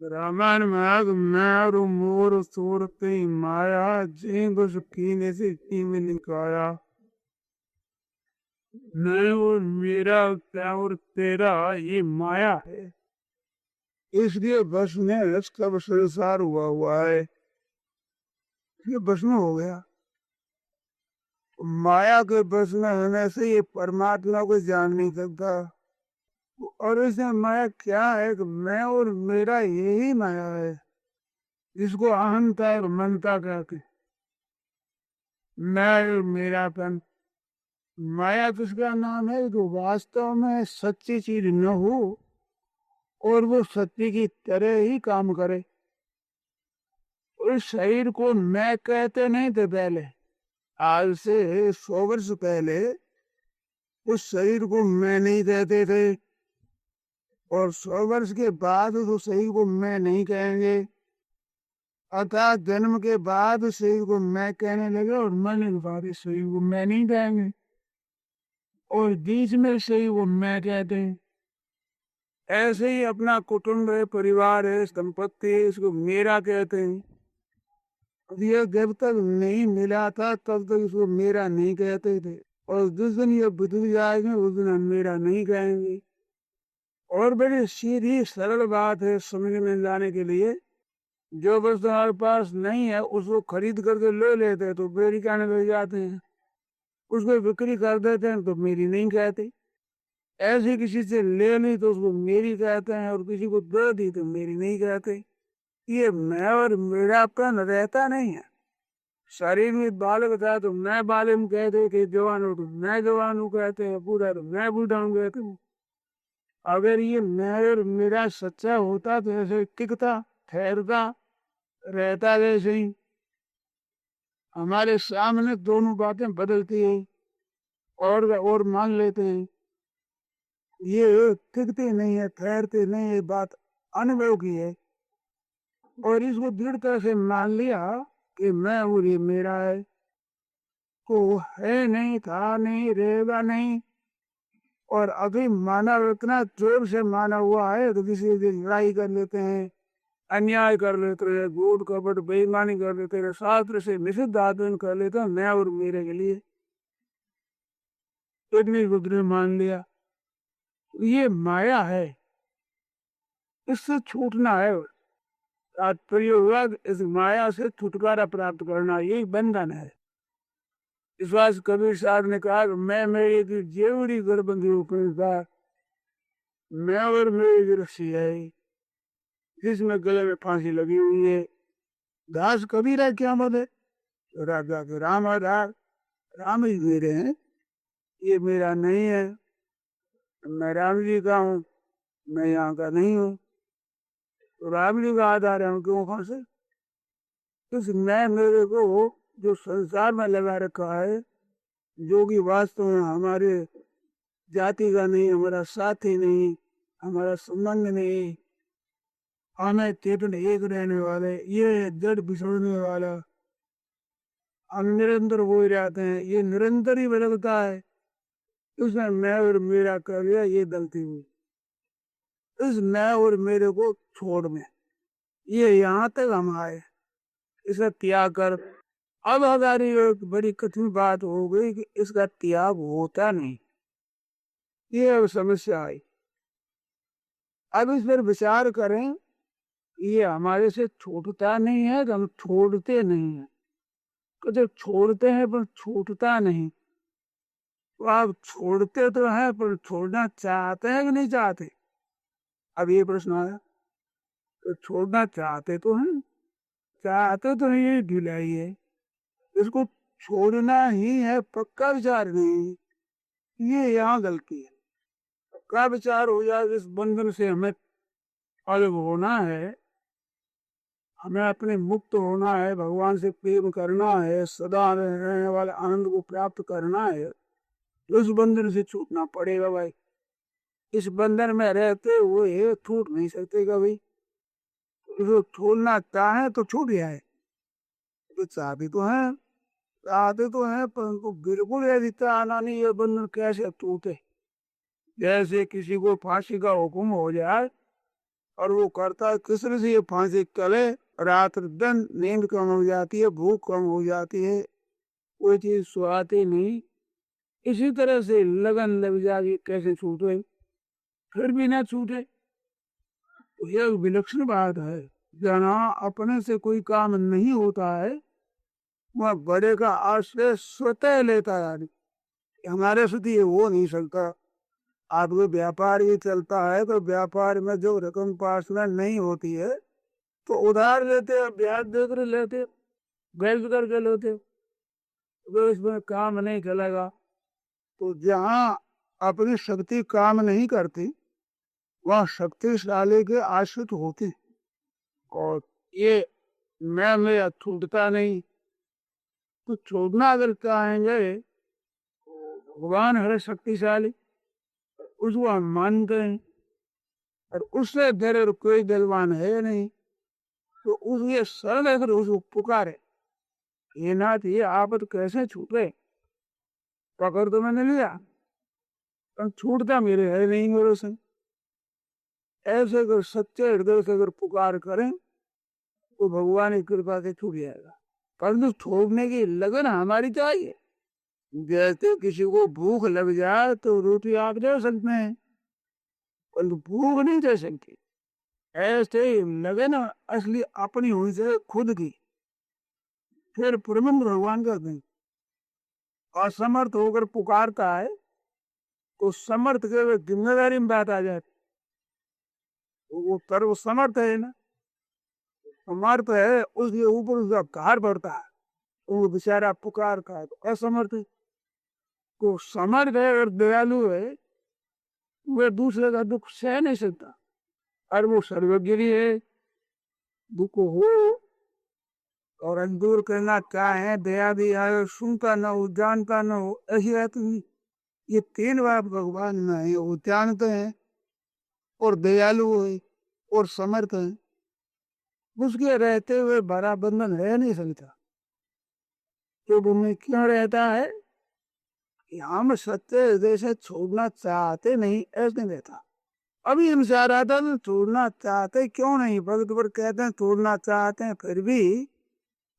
रामायण में मैं मोर सूरत माया जेंग कीने से में निकाया मैं और मेरा क्या और तेरा ये माया है। इसलिए बस में इसका संसार हुआ है, ये बस में हो गया। माया के बस में होने से ये परमात्मा को जान नहीं सकता। और इसे माया क्या है कि मैं और मेरा यही माया है, जिसको अहंता और मनता कहते। मैं और मेरापन माया किसका नाम है जो वास्तव में सच्ची चीज न हो और वो सच्ची की तरह ही काम करे। उस शरीर को मैं कहते नहीं थे पहले, आज से 100 वर्ष पहले उस शरीर को मैं नहीं कहते थे, और 100 वर्ष के बाद उस शरीर को मैं नहीं कहेंगे। अर्थात जन्म के बाद उस शरीर को मैं कहने लगे और मरने के बाद इस शरीर को मैं नहीं कहेंगे, और बीच में शरीर को मैं कहते हैं। ऐसे ही अपना कुटुंब है, परिवार है, संपत्ति है, इसको मेरा कहते हैं। ये जब तक नहीं मिला था तब तक इसको मेरा नहीं कहते थे, और जिस दिन ये बिगड़ जाएंगे उस दिन हम मेरा नहीं कहेंगे। और बड़ी सीधी सरल बात है समझ में लाने के लिए। जो वस्तु हमारे पास नहीं है उसको खरीद करके ले लेते हैं तो मेरी कहने लग जाते हैं, उसको बिक्री कर देते हैं तो मेरी नहीं कहते। ऐसे किसी से ले ली तो उसको मेरी कहते हैं, और किसी को दे दी तो मेरी नहीं कहते। ये मैं और मेरापन रहता नहीं है। शरीर में बालक था तो मैं बालक कहते थे, जवान हो तो मैं जवान हूँ कहते हैं, बूढ़ा तो मैं बूढ़ा हूँ कहते हूँ। अगर ये मैं और मेरा सच्चा होता तो ऐसे टिकता, ठहरता, रहता जैसे ही। हमारे सामने दोनों बातें बदलती हैं और मान लेते हैं। ये टिकते नहीं है, ठहरते नहीं है, बात अनुभव की है। और इसको दृढ़ता से मान लिया कि मैं और ये मेरा है, को है नहीं, था नहीं, रहेगा नहीं। और अभी मानव इतना जोर से माना हुआ है तो किसी दिन लड़ाई कर लेते हैं, अन्याय कर लेते हैं, झूठ कपट बेईमानी कर लेते हैं, शास्त्र से निषिद्ध आचरण कर लेते हैं मैं और मेरे के लिए। इतनी बुद्धि मान लिया। ये माया है, इससे छूटना है। तात्पर्य हुआ इस माया से छुटकारा प्राप्त करना, यही बंधन है। इस बात कबीर साहब ने कहा कि मैं मेरी की जेवड़ी गरबंदी उपनिषदा, मैं और मेरी की रस्सी है जिसमें गले में फांसी लगी हुई है। दास कबीर है क्या मत है, राजा के राम आधार, राम ही मेरे हैं, ये मेरा नहीं है। मैं राम जी का हूँ, मैं यहाँ का नहीं हूँ। तो राम जी का आधार है, हम क्यों फंसे? इस मैं मेरे को जो संसार में लगा रखा है, जो कि वास्तव में हमारे जाति का नहीं, हमारा साथी नहीं, हमारा संबंध नहीं, हमें चेतन एक रहने वाले, ये जड़ बिछड़ने वाला, हम निरंतर हो ही रहते हैं, ये निरंतर ही बदलता है। उसमें मैं और मेरा कर लिया, ये गलती हुई। इस मैं और मेरे को छोड़ में ये यहाँ तक हम आए, इसे त्याग कर। अब हमारी एक बड़ी कठिन बात हो गई कि इसका त्याग होता नहीं, ये अब समस्या आई। अब इस पर विचार करें, ये हमारे से छूटता नहीं है तो हम छोड़ते नहीं है। तो जब छोड़ते हैं पर छूटता नहीं, तो आप छोड़ते तो हैं पर छोड़ना चाहते हैं कि नहीं चाहते? अब ये प्रश्न आया। तो छोड़ना चाहते तो हैं, चाहते तो हैं, ये ढिलाई है। इसको छोड़ना ही है, पक्का विचार नहीं, ये यहाँ गलती है। पक्का विचार हो जाए इस बंधन से हमें अलग होना है, हमें अपने मुक्त होना है, भगवान से प्रेम करना है, सदा रहने वाले आनंद को प्राप्त करना है, तो इस बंधन से छूटना पड़ेगा भाई। इस बंधन में रहते हुए छूट नहीं सकते कभी। इसको छोड़ना चाहे तो छूट जाए, तो चाहते तो है। आते तो हैं परंतु बिल्कुल यदि आना नहीं, ये बंधन कैसे टूटे। जैसे किसी को फांसी का हुक्म हो जाए और वो करता है किसने से, ये फांसी तले, रात दिन नींद कम हो जाती है, भूख कम हो जाती है, कोई चीज सुहाती नहीं। इसी तरह से लगन लग जाती, कैसे छूटे, फिर भी ना छूटे। तो यह विलक्षण बात है। जहाँ अपने से कोई काम नहीं होता है वह बड़े का आश्रय स्वतः लेता है। हमारे से तो ये हो नहीं सकता। आपको व्यापार ही चलता है तो व्यापार में जो रकम पास में नहीं होती है तो उधार लेते हैं, ब्याज देकर लेते हैं, गैस करके लेते हैं, तो इसमें काम नहीं चलेगा। तो जहाँ अपनी शक्ति काम नहीं करती वह शक्तिशाली के आश्रित होती। और ये मैं मेरा छूटता नहीं। तो छोड़ना अगर चाहेंगे, भगवान है शक्तिशाली, उसको हम मानते हैं और उससे धैर्य कोई बलवान है नहीं। तो उसके शरण अगर उसको पुकारे, ये नाथ ये आपत कैसे छूटे, पकड़ तो मैंने लिया पर छूटता मेरे है नहीं मेरे से। ऐसे अगर सच्चे हृदय से अगर पुकार करें तो भगवान की कृपा से छूट जाएगा। परंतु छोड़ने की लगन हमारी चाहिए। जैसे किसी को भूख लग जाए तो रोटी आप दे सकते हैं, परंतु भूख नहीं दे सकती। ऐसे ही लगन असली अपनी हुई से खुद की, फिर प्रबंध भगवान कर दें। असमर्थ होकर पुकारता है तो समर्थ के जिम्मेदारी में बात आ जाती। तो वो सर्व समर्थ है ना, समर्थ है, उसके ऊपर उसका कार बढ़ता है, तो वो बेचारा पुकार का है तो असमर्थ है। तो समर्थ है और दयालु है, वह दूसरे का दुख सह नहीं सकता। और वो सर्वज्ञ है, दुख हो और दूर करना चाहे, दया भी आए, सुनता न हो, जानता न हो, ऐसी बात नहीं। ये तीन बात भगवान में है, वो जानते हैं और दयालु है और समर्थ है। उसके रहते हुए बड़ा बंधन है नहीं सकता। तो उनमें क्यों रहता है कि हम सत्य हृदय से छोड़ना चाहते नहीं, ऐसे नहीं रहता। अभी हम चाह रहा था तो छोड़ना चाहते क्यों नहीं, भगत पर कहते हैं छोड़ना चाहते हैं फिर भी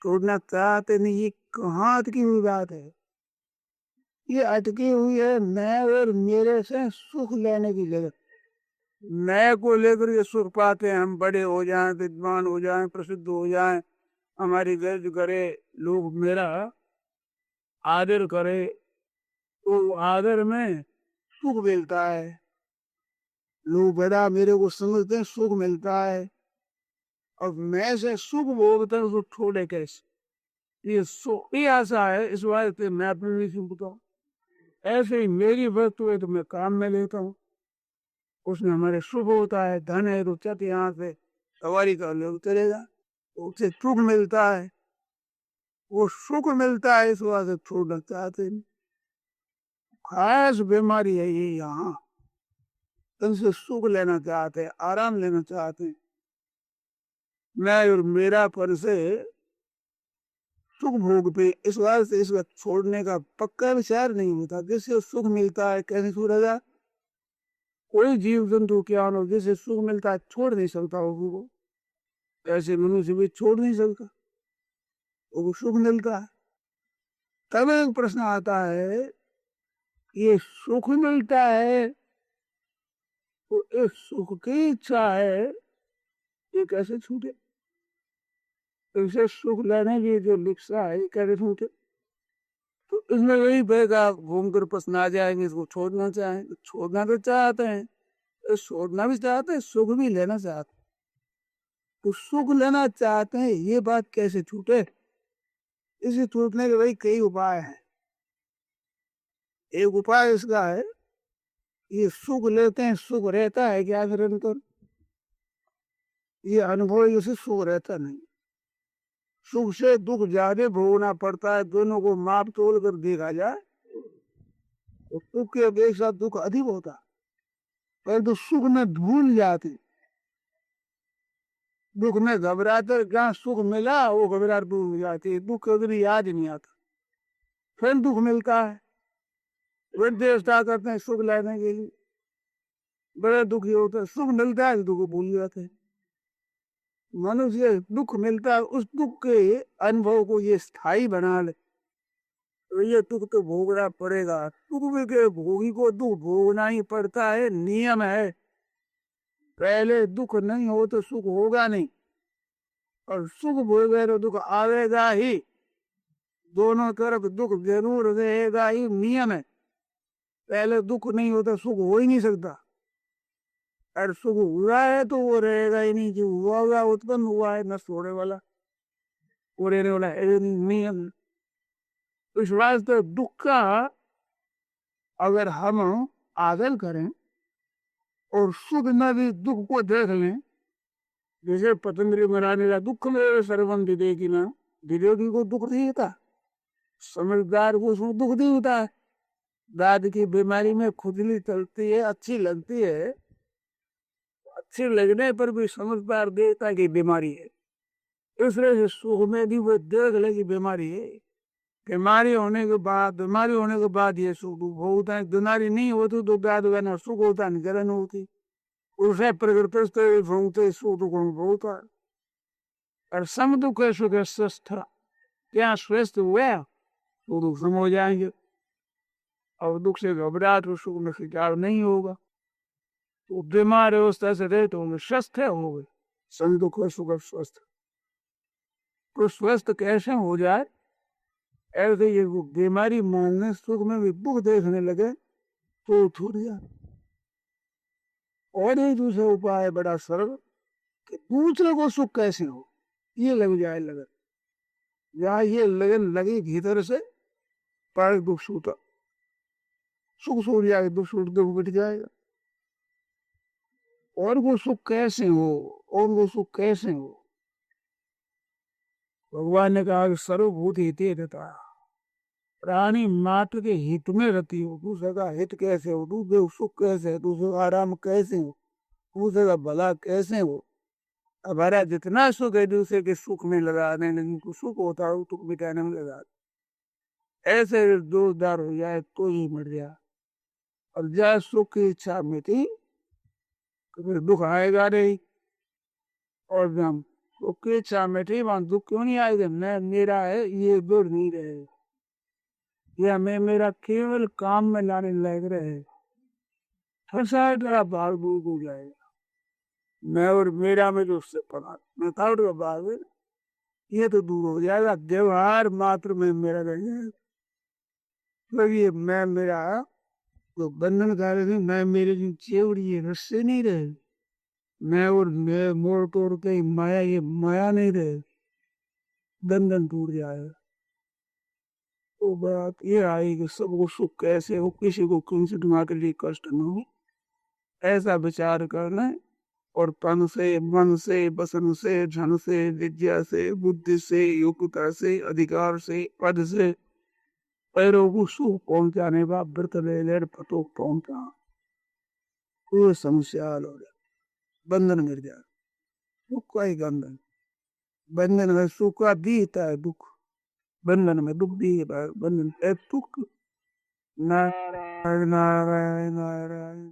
छोड़ना चाहते नहीं। ये कहाँ अटकी हुई बात है, ये अटकी हुई है मैं और मेरे से सुख लेने की जगह। नए को लेकर ये सुख पाते हैं, हम बड़े हो जाएं, विद्वान हो जाएं, प्रसिद्ध हो जाएं, हमारी गर्ज करे, लोग मेरा आदर करे, तो आदर में सुख मिलता है। लोग बड़ा मेरे को समझते हैं, सुख मिलता है। और मैं से सुख भोगता है उसको छोड़े कैसे, ये सुख ही आशा है। इस बात से मैं अपने लिए सुख बताऊँ। ऐसे ही मेरी वस्तु है तो मैं काम में लेता हूँ, उसमें हमारे शुभ होता है। धन है तो चट यहाँ से सवारी कर ले चलेगा, तो उससे सुख मिलता है। वो सुख मिलता है इस वजह से छोड़ना चाहते नहीं। खास बीमारी है ये यहाँ, इनसे सुख लेना चाहते हैं, आराम लेना चाहते हैं। मैं और मेरा पर से सुख भोग पे, इस वजह से इसका छोड़ने का पक्का विचार नहीं होता। जिससे सुख मिलता है कैसे छोड़ेगा। कोई जीव जंतु क्या हो जिसे सुख मिलता है छोड़ नहीं सकता वो, ऐसे मनुष्य भी छोड़ नहीं सकता, वो सुख मिलता है। तब एक प्रश्न आता है, ये सुख मिलता है तो इस सुख की इच्छा है, ये कैसे छूटे। इसे सुख लेने की जो लिप्सा है ये कैसे छूटे। तो इसमें वही बेगा घूम कर प्रश्न आ जाएंगे, इसको छोड़ना चाहें तो छोड़ना तो चाहते हैं, तो छोड़ना भी चाहते हैं, सुख भी लेना चाहते हैं। तो सुख लेना चाहते हैं ये बात कैसे छूटे। इसे छूटने के भाई कई उपाय हैं। एक उपाय इसका है, ये सुख लेते हैं, सुख रहता है क्या निरंतर, ये अनुभव उसे सुख रहता नहीं। सुख से दुख ज्यादा भोगना पड़ता है, दोनों को माप तोल कर देखा जाए तो सुख के अपेक्षा दुख अधिक होता। परंतु सुख में भूल जाते, दुख में घबराते, जहाँ सुख मिला वो घबराहट दूर हो जाती है, दुख कभी याद ही नहीं आता। फिर दुख मिलता है, फिर चेष्टा करते हैं सुख लेने के लिए, बड़े दुखी होते हैं, सुख मिलता है दुख भूल जाते हैं। मनुष्य दुख मिलता है, उस दुख के अनुभव को ये स्थायी बना ले, तो ये दुख तो भोगना पड़ेगा। दुख में के भोगी को दुख भोगना ही पड़ता है, नियम है। पहले दुख नहीं हो तो सुख होगा नहीं, और सुख भोगे तो दुख आवेगा ही। दोनों तरफ दुख जरूर रहेगा ही, नियम है। पहले दुख नहीं हो तो सुख हो ही नहीं सकता, और सुख हुआ है तो वो रहेगा ही नहीं। जो हुआ हुआ उत्पन्न हुआ है नष्ट होने वाला, वो रहने वाला है नियम। इस वास्ते दुख का अगर हम आदर करें और सुख में भी दुख को देख लें, जैसे पतंजलि महाराज ने दुख में सर्वम विवेकी ना, विवेकी को दुख नहीं होता, समझदार को उसमें दुख नहीं होता है। दाद की बीमारी में खुजली चलती है, अच्छी लगती है, अच्छी लगने पर भी समझदार देता है कि बीमारी है, इसलिए से सुख में भी वो देख ले कि बीमारी है। बीमारी होने के बाद ये सुख दुख होता है। बीमारी नहीं होती तो दाद ना सुख होता नहीं, जलन होती, उसे प्रकृति भोगते सुख दुख होता है। और सम दुख सुख स्वस्थ, क्या स्वस्थ हुए तो दुख सम हो जाएंगे, और दुख से घबराहट और सुख में खिंचाव नहीं होगा। तो बीमार अवस्था से रहे तो स्वस्थ हो गए, सम दुख सुख स्वस्थ। तो स्वस्थ कैसे हो जाए, ऐसे ये बीमारी मानने सुख में भी दुख देखने लगे तो छूट जाए। और एक दूसरा उपाय है बड़ा सरल, कि दूसरे को सुख कैसे हो ये लग जाए लगन। जहाँ ये लगन लगी भीतर से, पर दुख छूटा, सुख छूट जाएगा, दुख छूट दुख मिट जाएगा। और वो सुख कैसे हो, और वो सुख कैसे हो, भगवान ने कहा कि सर्वभूत हित रहता है, प्राणी मात्र के हित में रहती हो। दूसरे का हित कैसे हो, दूसरे सुख कैसे, दूसरे का आराम कैसे हो, दूसरे का भला कैसे हो। हमारा जितना सुख है दूसरे के सुख में लगाने, जिनको सुख होता है दुख मिटाने में लगा, ऐसे जोरदार हो जाए तो ही मर जाए। और जहाँ सुख की इच्छा मिटी तो फिर दुख आएगा नहीं, और जब सुख की इच्छा मिटी वहां दुख क्यों नहीं आएगा। मैं मेरा है ये दूर नहीं रहे, या मैं मेरा केवल काम में लाने लग रहे, फंसा तेरा भाग दूर हो जाएगा। मैं और मेरा में जो उससे पड़ा मैं था भाग में, ये तो दूर हो जाएगा। व्यवहार मात्र में मेरा रह जाएगा। मतलब ये मैं मेरा तो बंधन कार्य नहीं, मैं मेरे जो चेवड़ी ये रस्से नहीं रहे, मैं और मैं मोड़ तोड़ के माया, ये माया नहीं रहे, बंधन टूट जाएगा। तो बात ये आई कि सबको सुख कैसे हो, किसी को किसी के लिए कष्ट न हो, ऐसा विचार करना है। और तन से, मन से, वसन से, धन से, विद्या से, बुद्धि से, योग्यता से, अधिकार से, पद से पैरों को सुख पहुंचाने का व्रत ले ले पतो पहुंचा, कोई समस्या हल हो जाए, बंधन गिर जाए। सुख का ही बंधन, बंधन में सुख का दीता है दुख, बंधन में दुख दी है, बंधन है दुख। नारायण नारायण नारायण।